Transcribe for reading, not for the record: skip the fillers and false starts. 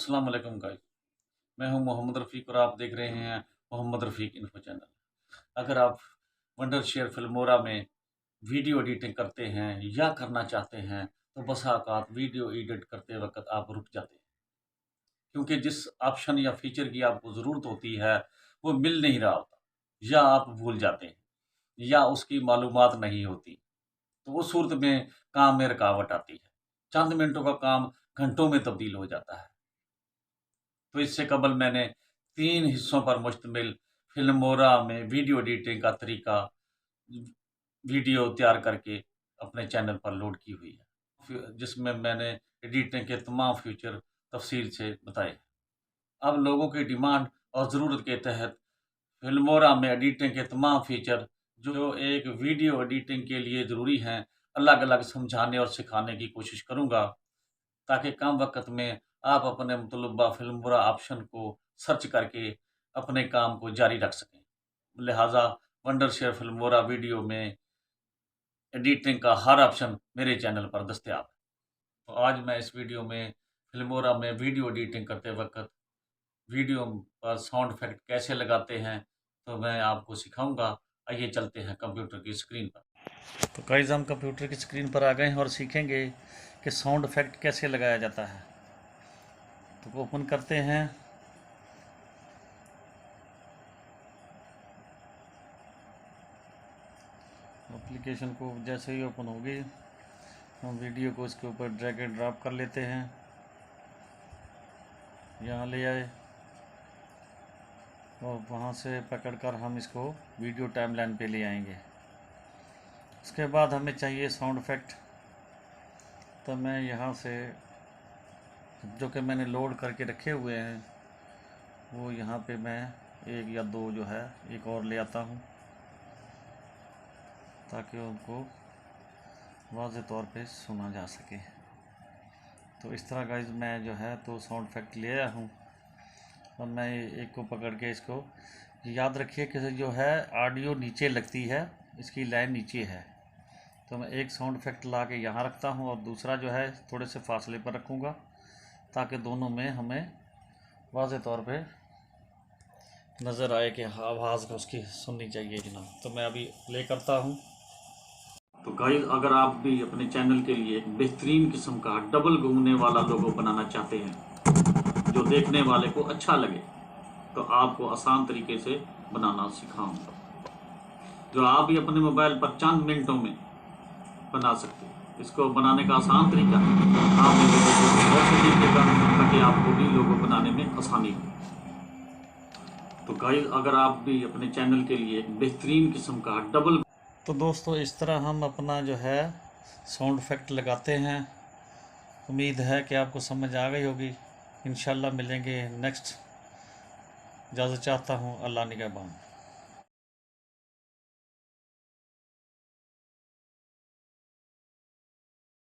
अस्सलाम वालेकुम गाइस। मैं हूं मोहम्मद रफ़ीक और आप देख रहे हैं मोहम्मद रफ़ीक इन्फो चैनल। अगर आप वंडरशेयर फिल्मोरा में वीडियो एडिटिंग करते हैं या करना चाहते हैं तो बसा औकात वीडियो एडिट करते वक्त आप रुक जाते हैं, क्योंकि जिस ऑप्शन या फीचर की आपको ज़रूरत होती है वो मिल नहीं रहा होता, या आप भूल जाते हैं या उसकी मालूमात नहीं होती। तो उस सूरत में काम में रुकावट आती है। चंद मिनटों का काम घंटों में तब्दील हो जाता है। तो इससे कबल मैंने 3 हिस्सों पर मुश्तमिल फिल्मोरा में वीडियो एडिटिंग का तरीका वीडियो तैयार करके अपने चैनल पर लोड की हुई है, जिसमें मैंने एडिटिंग के तमाम फीचर तफसील से बताए। अब लोगों की डिमांड और ज़रूरत के तहत फिल्मोरा में एडिटिंग के तमाम फीचर जो एक वीडियो एडिटिंग के लिए ज़रूरी हैं, अलग अलग समझाने और सिखाने की कोशिश करूँगा, ताकि कम वक़्त में आप अपने मतलूबा फिल्मोरा ऑप्शन को सर्च करके अपने काम को जारी रख सकें। लिहाजा वंडरशेयर फिल्मोरा वीडियो में एडिटिंग का हर ऑप्शन मेरे चैनल पर दस्तयाब है। तो आज मैं इस वीडियो में फिल्मोरा में वीडियो एडिटिंग करते वक़्त वीडियो पर साउंड इफ़ेक्ट कैसे लगाते हैं, तो मैं आपको सिखाऊँगा। आइए चलते हैं कंप्यूटर की स्क्रीन पर। तो गाइस, हम कंप्यूटर की स्क्रीन पर आ गए हैं और सीखेंगे कि साउंड इफ़ेक्ट कैसे लगाया जाता है। तो ओपन करते हैं। एप्लीकेशन को जैसे ही ओपन होगी हम वीडियो को इसके ऊपर ड्रैग एंड ड्रॉप कर लेते हैं, यहाँ ले आए और वहाँ से पकड़कर हम इसको वीडियो टाइमलाइन पे ले आएंगे। उसके बाद हमें चाहिए साउंड इफ़ेक्ट। तो मैं यहाँ से जो कि मैंने लोड करके रखे हुए हैं वो यहाँ पे मैं 1 या 2 जो है एक और ले आता हूँ, ताकि उनको वाज़े तौर पे सुना जा सके। तो इस तरह गाइस मैं जो है तो साउंड इफ़ेक्ट ले आया हूँ और मैं एक को पकड़ के इसको, याद रखिए कि जो है ऑडियो नीचे लगती है, इसकी लाइन नीचे है। तो मैं एक साउंड इफ़ेक्ट ला के यहाँ रखता हूँ और दूसरा जो है थोड़े से फासले पर रखूँगा, ताकि दोनों में हमें वाज़े तौर पे नज़र आए कि आवाज़ उसकी सुननी चाहिए जनाब। तो मैं अभी प्ले करता हूँ। तो गाइस, अगर आप भी अपने चैनल के लिए एक बेहतरीन किस्म का डबल घूमने वाला लोगो बनाना चाहते हैं जो देखने वाले को अच्छा लगे, तो आपको आसान तरीके से बनाना सिखाऊंगा, जो आप भी अपने मोबाइल पर चंद मिनटों में बना सकते हैं। इसको बनाने का आसान तरीका आप सीखिएगा, ताकि आपको भी लोगो बनाने में आसानी हो। तो गाइस, अगर आप भी अपने चैनल के लिए एक बेहतरीन किस्म का डबल, तो दोस्तों इस तरह हम अपना जो है साउंड इफ़ेक्ट लगाते हैं। उम्मीद है कि आपको समझ आ गई होगी। इंशाल्लाह मिलेंगे नेक्स्ट। इजाज़त चाहता हूँ। अल्लाह निगहबान।